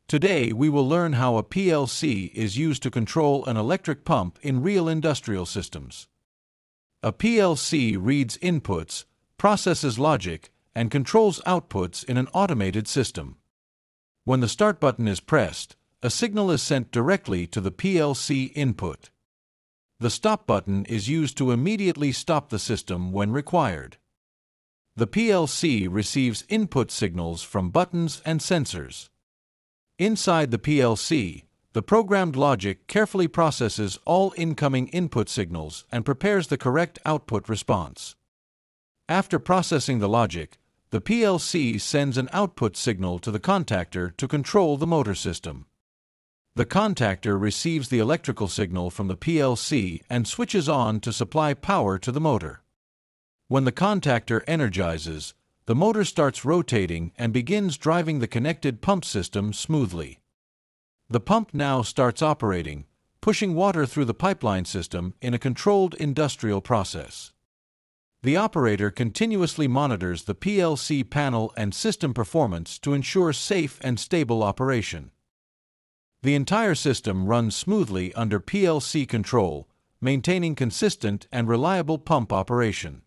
Today we will learn how a PLC is used to control an electric pump in real industrial systems. A PLC reads inputs, processes logic, and controls outputs in an automated system. When the start button is pressed, a signal is sent directly to the PLC input. The stop button is used to immediately stop the system when required. The PLC receives input signals from buttons and sensors. Inside the PLC, the programmed logic carefully processes all incoming input signals and prepares the correct output response. After processing the logic, the PLC sends an output signal to the contactor to control the motor system. The contactor receives the electrical signal from the PLC and switches on to supply power to the motor. When the contactor energizes, the motor starts rotating and begins driving the connected pump system smoothly. The pump now starts operating, pushing water through the pipeline system in a controlled industrial process. The operator continuously monitors the PLC panel and system performance to ensure safe and stable operation. The entire system runs smoothly under PLC control, maintaining consistent and reliable pump operation.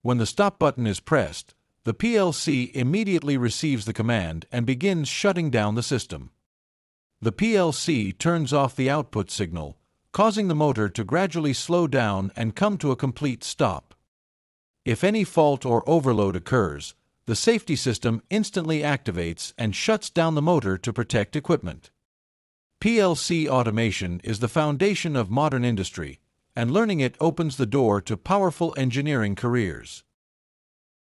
When the stop button is pressed, the PLC immediately receives the command and begins shutting down the system. The PLC turns off the output signal, causing the motor to gradually slow down and come to a complete stop. If any fault or overload occurs, the safety system instantly activates and shuts down the motor to protect equipment. PLC automation is the foundation of modern industry, and learning it opens the door to powerful engineering careers.